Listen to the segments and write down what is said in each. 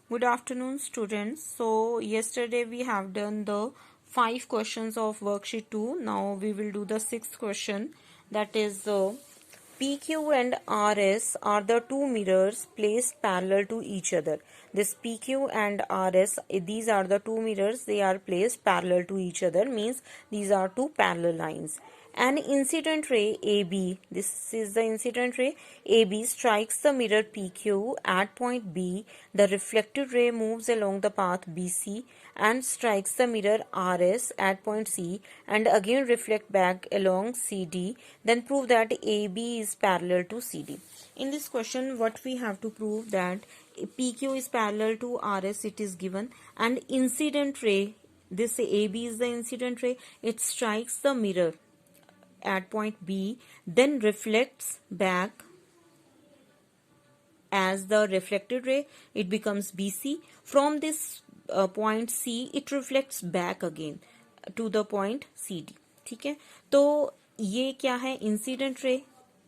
Good afternoon, students. So, yesterday we have done the 5 questions of worksheet 2. Now, we will do the 6th question. That is, PQ and RS are the two mirrors placed parallel to each other. This PQ and RS, these are the two mirrors. They are placed parallel to each other. Means these are two parallel lines. An incident ray AB, this is the incident ray AB, strikes the mirror PQ at point B. The reflected ray moves along the path BC and strikes the mirror RS at point C and again reflect back along CD. Then prove that AB is parallel to CD. In this question, what we have to prove that PQ is parallel to RS, it is given, and incident ray, this AB is the incident ray, it strikes the mirror at point B, then reflects back as the reflected ray, it becomes BC. From this point C, it reflects back again to the point CD. ठीक है, तो ये क्या है? Incident ray,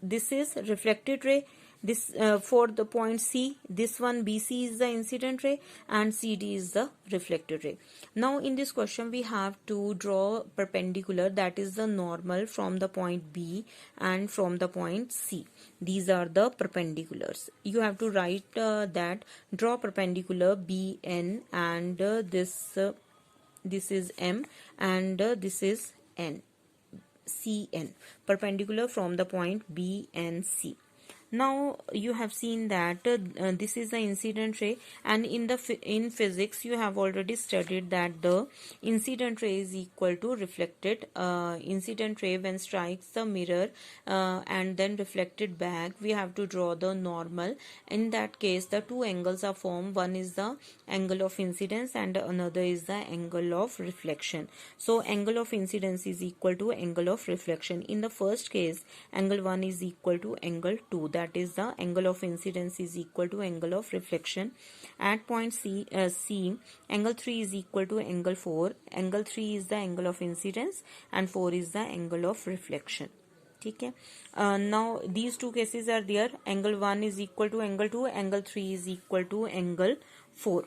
this is reflected ray. This for the point C, this one BC is the incident ray and CD is the reflected ray. Now in this question we have to draw perpendicular, that is the normal from the point B and from the point C. These are the perpendiculars. You have to write that draw perpendicular BN and this is M and this is N. CN, perpendicular from the point B and C. Now you have seen that this is the incident ray, and in physics you have already studied that the incident ray is equal to reflected incident ray when strikes the mirror and then reflected back. We have to draw the normal. In that case, the two angles are formed. One is the angle of incidence and another is the angle of reflection. So angle of incidence is equal to angle of reflection. In the first case, angle 1 is equal to angle 2. That is the angle of incidence is equal to angle of reflection. At point C, angle 3 is equal to angle 4. Angle 3 is the angle of incidence and 4 is the angle of reflection. ठीक है. Now these two cases are there. Angle 1 is equal to angle 2. Angle 3 is equal to angle 4.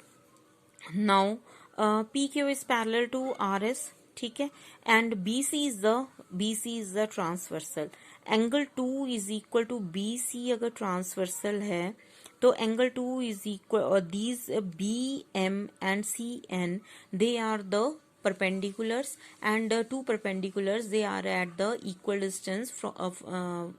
Now PQ is parallel to RS. ठीक है, and BC is the transversal. Angle 2 is equal to BC अगर transversal है तो angle 2 is equal, और these BM and CN, they are the perpendiculars, and two perpendiculars, they are at the equal distance from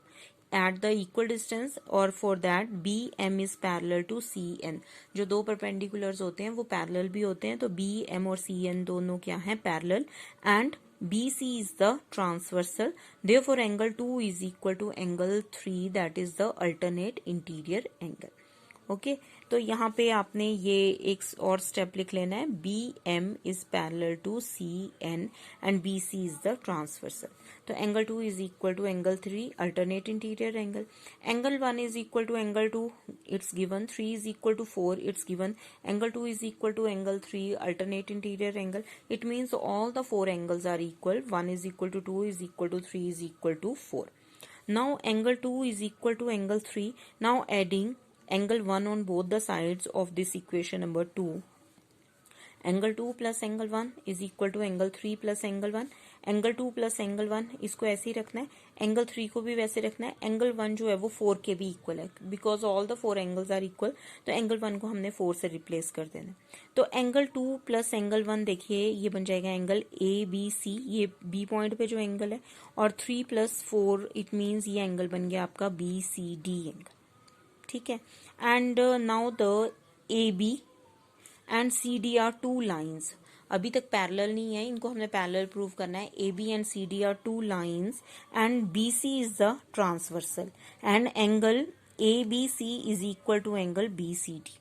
at the equal distance, और for that BM is parallel to CN. जो दो perpendiculars होते हैं वो parallel भी होते हैं, तो BM और CN दोनों क्या हैं? Parallel. And BC is the transversal. Therefore angle 2 is equal to angle 3, that is the alternate interior angle. Okay, तो यहाँ पे आपने ये एक और स्टेप लिख लेना है. BM is parallel to CN and BC is the transversal. तो angle 2 is equal to angle 3, alternate interior angle. Angle 1 is equal to angle 2, it's given. 3 is equal to 4, it's given. Angle 2 is equal to angle 3, alternate interior angle. It means all the four angles are equal. 1 is equal to 2 is equal to 3 is equal to 4. Now angle 2 is equal to angle 3. Now adding angle 1 on both the sides of this equation number 2. Angle 2 plus angle 1 is equal to angle 3 plus angle 1. Angle 2 plus angle 1 इसको ऐसे ही रखना है. Angle 3 को भी वैसे रखना है. Angle 1 जो है वो 4 के भी इक्वल है, because all the four angles are equal. तो angle 1 को हमने 4 से रिप्लेस कर देना. तो angle 2 plus angle 1 देखिए ये बन जाएगा एंगल ABC, ये B पॉइंट पे जो एंगल है, और 3 plus 4 इट मीन्स ये एंगल बन गया आपका BCD एंगल. ठीक है, and now the AB and CD are two lines. अभी तक पैरेलल नहीं है, इनको हमने पैरेलल प्रूव करना है. AB and CD are two lines and BC is the transversal and angle ABC is equal to angle BCD.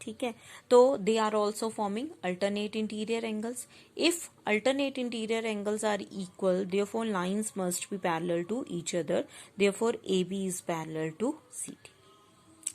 ठीक है, तो they are also forming alternate interior angles. If alternate interior angles are equal, therefore lines must be parallel to each other. Therefore AB is parallel to CD.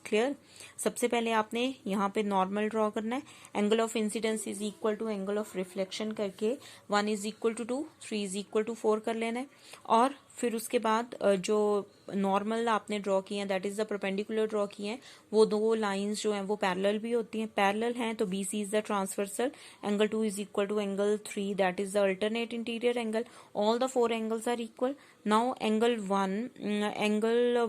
Clear. सबसे पहले आपने यहाँ पे normal draw करना है. Angle of incidence is equal to angle of reflection करके 1 is equal to 2, 3 is equal to 4 कर लेना है, और फिर उसके बाद जो नॉर्मल आपने ड्रॉ किए हैं, that is the perpendicular draw किए हैं, वो दो लाइंस जो हैं वो पैरेलल भी होती हैं। पैरेलल हैं तो BC is the transversal, angle 2 is equal to angle 3, that is the alternate interior angle. All the 4 angles are equal. Now angle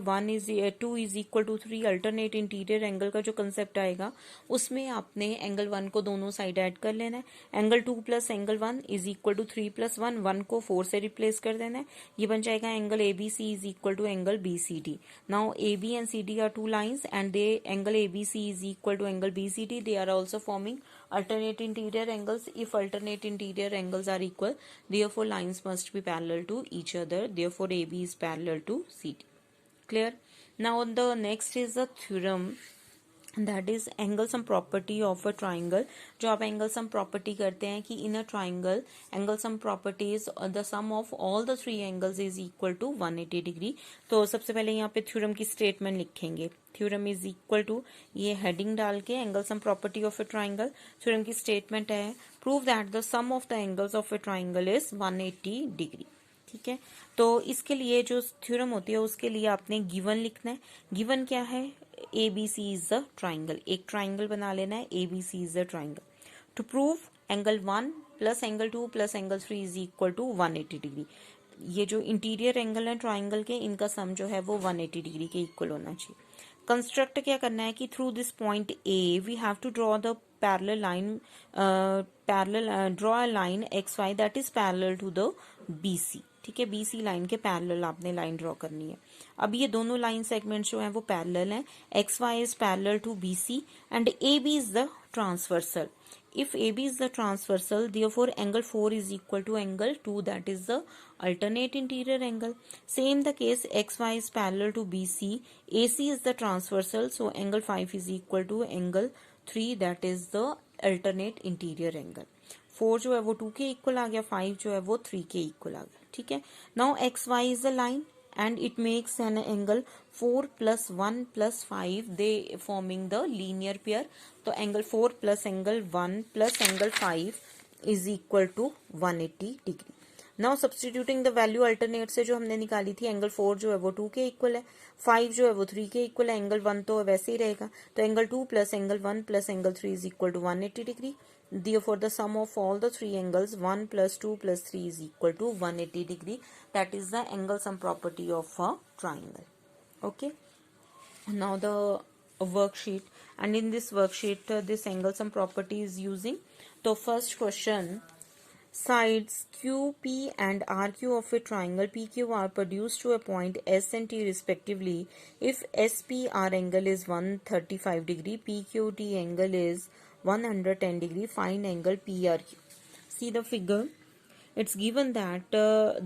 1 is 2 is equal to 3, alternate interior angle का जो concept आएगा उसमें आपने angle 1 को दोनों side add कर लेना है। Angle 2 plus angle 1 is equal to 3 plus 1, 1 को 4 से रिप्लेस कर देना है, ये बन जाएगा angle ABC is equal to angle BCD। Now AB and CD are two lines and the angle ABC is equal to angle BCD, they are also forming alternate interior angles. If alternate interior angles are equal, therefore lines must be parallel to each other, therefore AB is parallel to CD. Clear? Now the next is the theorem, that is angle sum property of a triangle. जो आप angle sum property करते हैं कि in a triangle angle sum properties the sum of all the 3 angles is equal to 180 degree. तो सबसे पहले यहाँ पे थ्योरम की स्टेटमेंट लिखेंगे। थ्योरम इज इक्वल टू, ये हेडिंग डाल के angle sum property of a triangle, theorem की स्टेटमेंट है prove that the sum of the angles of a triangle is 180 degree. ठीक है, तो इसके लिए जो थ्योरम होती है उसके लिए आपने गिवन लिखना है। गिवन क्या है? ABC इज द ट्राइंगल, एक ट्राइंगल बना लेना है, ABC is the triangle. To prove angle 1 plus angle 2 plus angle 3 is equal to 180 degree. ये जो इंटीरियर एंगल है ट्राइंगल के, इनका सम जो है वो 180 डिग्री के इक्वल होना चाहिए। कंस्ट्रक्ट क्या करना है कि through this point A we have to draw the parallel line, draw a line XY that is parallel to the BC। ठीक है, BC लाइन के पैरेलल आपने लाइन ड्रॉ करनी है। अब ये दोनों लाइन सेगमेंट जो हैं वो पैरेलल हैं, XY is parallel to BC and AB is the transversal. If AB is the transversal, therefore angle 4 is equal to angle 2, that is the alternate interior angle. Same the case, XY is parallel to BC, AC is the transversal, so angle 5 is equal to angle 3, that is the alternate interior angle. 4 जो है वो 2 के equal आ गया, 5 जो है वो 3 के equal आ गया। ठीक है, now XY is the line and it makes an angle 4 plus 1 plus 5, they forming the linear pair. तो angle 4 plus angle 1 plus angle 5 is equal to 180 degree. Now substituting the value alternate से जो हमने निकाली थी, angle 4 जो है वो 2 के इक्वल है, 5 जो है वो 3 के इक्वल है, एंगल 1 तो वैसे ही रहेगा, तो angle 2 plus angle 1 plus angle 3 is equal to 180 degree. Therefore, the sum of all the 3 angles 1 plus 2 plus 3 is equal to 180 degree. That is the angle sum property of a triangle. Okay. Now the worksheet, and in this worksheet this angle sum property is using. So first question, sides QP and RQ of a triangle PQ are produced to a point S and T respectively. If SPR angle is 135 degree, PQT angle is 110 degree, find angle PRQ. See the figure, it's given that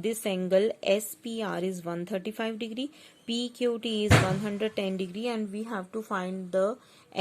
this angle SPR is 135 degree, PQT is 110 degree, and we have to find the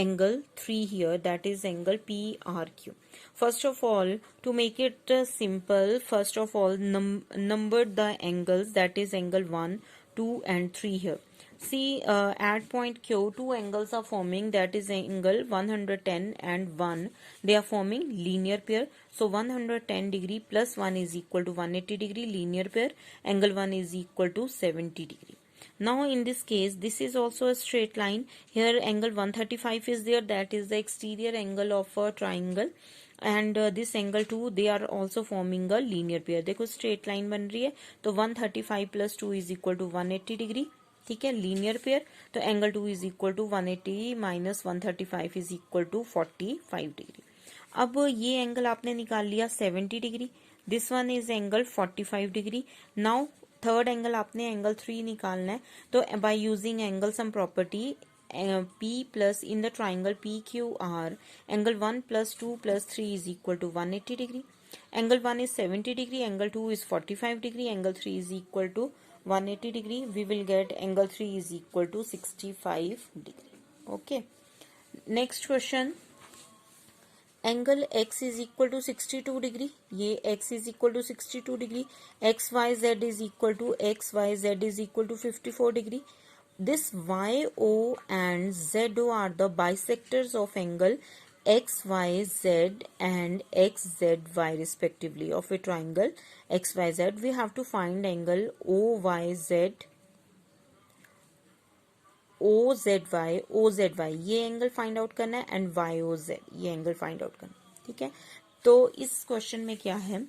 angle 3 here, that is angle PRQ. First of all, to make it simple, first of all number the angles, that is angle 1, 2 and 3 here. See, at point Q, 2 angles are forming, that is angle 110 and 1. They are forming linear pair. So 110 degree plus 1 is equal to 180 degree, linear pair. Angle 1 is equal to 70 degree. Now in this case, this is also a straight line. Here angle 135 is there, that is the exterior angle of a triangle. And this angle 2, they are also forming a linear pair. देखो straight line बन रही है, तो 135 plus 2 is equal to 180 degree. ठीक है, linear pair, तो angle 2 is equal to 180 minus 135 is equal to 45 degree. अब ये एंगल आपने निकाल लिया 70 degree, this one is angle 45 degree. Now third angle आपने एंगल 3 निकालना है, तो by using angle sum property P plus in the triangle PQR, angle 1 plus 2 plus 3 is equal to 180 degree. Angle 1 is 70 degree, angle 2 is 45 degree, angle 3 is equal to 180 degree. We will get angle 3 is equal to 65 degree. Okay. Next question. Angle X is equal to 62 degree. ये X is equal to 62 degree. XYZ is equal to XYZ is equal to 54 degree. This YO and ZO are the bisectors of angle XYZ and XZY respectively of a triangle XYZ. We have to find angle OYZ, OZY, OZY ये angle find out करना है and YOZ ये angle find out करना है, ठीक है। तो इस क्वेश्चन में क्या है,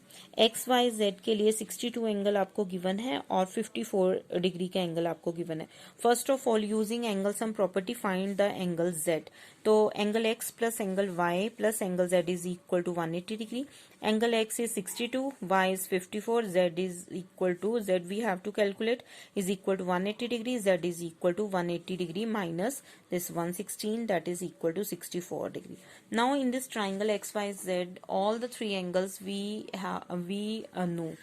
XYZ के लिए 62 एंगल आपको गिवन है और 54 डिग्री का एंगल आपको गिवन है। First of all using angle sum property find the angle Z। तो angle X plus angle Y plus angle Z is equal to 180 degree. Angle X is 62, Y is 54, Z is equal to, Z we have to calculate, is equal to 180 degree, Z is equal to 180 degree minus this 116 that is equal to 64 degree. Now in this triangle XYZ, all the three angles we know.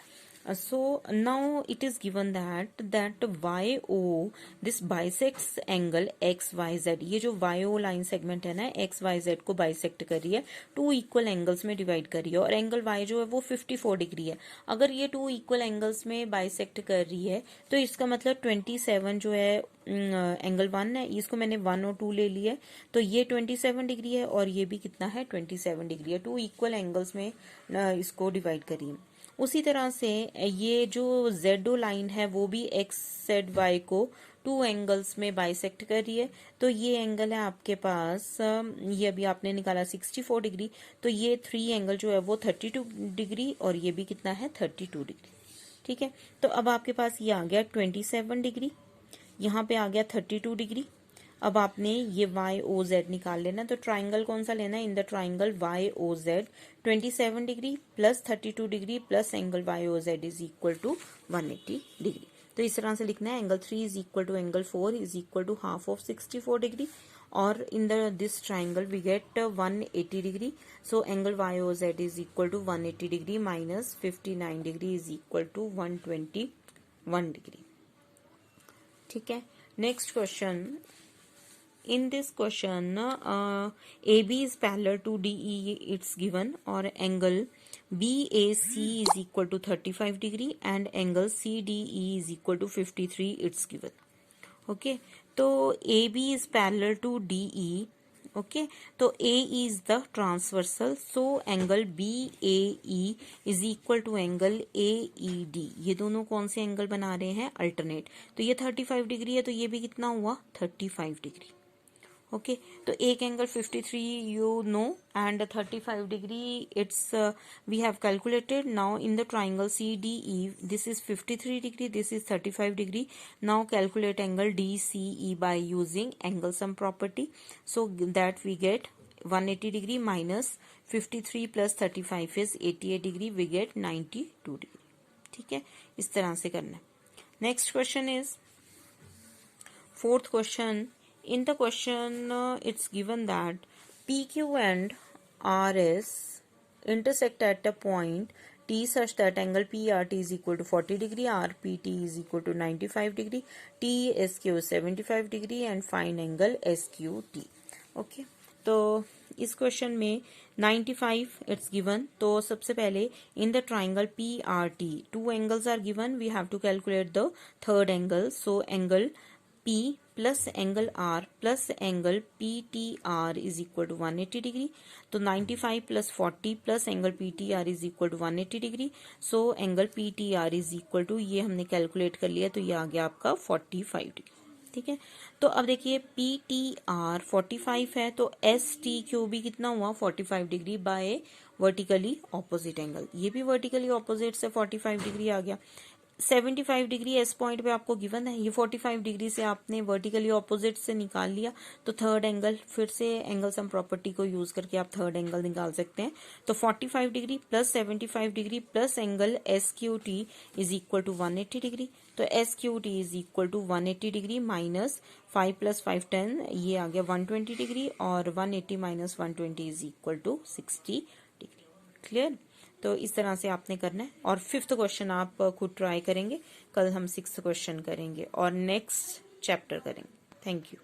So now it is given that YO this bisects angle XYZ। ये जो YO line segment है ना XYZ को bisect कर रही है, two equal angles में divide कर रही है और एंगल Y जो है वो 54 डिग्री है। अगर ये टू इक्वल एंगल्स में बाइसेक्ट कर रही है तो इसका मतलब 27 जो है एंगल 1 है, इसको मैंने 1 और 2 ले लिया है तो ये 27 डिग्री है और ये भी कितना है 27 डिग्री है। टू इक्वल एंगल्स में इसको डिवाइड करिए। उसी तरह से ये जो ZO लाइन है वो भी XZY को टू एंगल्स में बाइसेक्ट कर रही है। तो ये एंगल है आपके पास, ये अभी आपने निकाला 64 डिग्री, तो ये 3 एंगल जो है वो 32 डिग्री और ये भी कितना है 32 डिग्री, ठीक है। तो अब आपके पास ये आ गया 27 डिग्री, यहाँ पे आ गया 32 डिग्री। अब आपने ये YOZ निकाल लेना, तो ट्राइंगल कौन सा लेना है, in the triangle YOZ 27 degree plus 32 degree plus angle YOZ is equal to 180 degree. तो इस तरह से लिखना है angle 3 is equal to angle 4 is equal to half of 64 degree और in this triangle we get 180 degree. So angle YOZ is equal to 180 degree minus 59 degree is equal to 121 degree, ठीक है। Next question, in this question AB is parallel to DE it's given और angle BAC is equal to 35 degree and angle CDE is equal to 53 it's given, okay। तो AB is parallel to DE, okay, तो A is the transversal, so angle BAE is equal to angle AED। ये दोनों कौन से angle बना रहे हैं, alternate. तो ये 35 डिग्री है तो ये भी कितना हुआ 35 डिग्री, ओके। तो एक angle 53 you know and 35 degree it's we have calculated. Now in the triangle CDE this is 53 degree, this is 35 degree. Now calculate angle DCE by using angle sum property, so that we get 180 degree minus 53 plus 35 is 88 degree, we get 92 degree, ठीक है। इस तरह से करना है। Next question is fourth question. In the question it's given that PQ and RS intersect at a point T such that angle PRT is equal to 40 degree, RPT is equal to 95 degree, TSQ 75 degree and find angle SQT, okay। तो इस question में 95 it's given. तो सबसे पहले in the triangle PRT two angles are given, we have to calculate the third angle. So angle P plus angle R plus angle PTR is equal to 180 degree. तो 95 plus 40 plus angle PTR is equal to 180 degree. So angle PTR is equal to, ये हमने calculate कर लिया तो ये आ गया आपका 45 डिग्री, ठीक है। तो अब देखिए PTR 45 है तो STQ भी कितना हुआ 45 degree by vertically opposite angle, ये भी वर्टिकली ऑपोजिट से 45 डिग्री आ गया। 75 डिग्री एस पॉइंट पे आपको गिवन है, ये 45 डिग्री से आपने वर्टिकली ऑपोजिट से निकाल लिया। तो थर्ड एंगल फिर से एंगल सम प्रॉपर्टी को यूज करके आप थर्ड एंगल निकाल सकते हैं। तो 45 degree plus 75 degree plus angle SQT is equal to 180 degree. तो SQT is equal to 180 degree minus 5 plus 5 10, ये आ गया 120 डिग्री और 180 minus 120 is equal to 60 degree, clear. तो इस तरह से आपने करना है और फिफ्थ क्वेश्चन आप खुद ट्राई करेंगे। कल हम सिक्स्थ क्वेश्चन करेंगे और नेक्स्ट चैप्टर करेंगे। Thank you.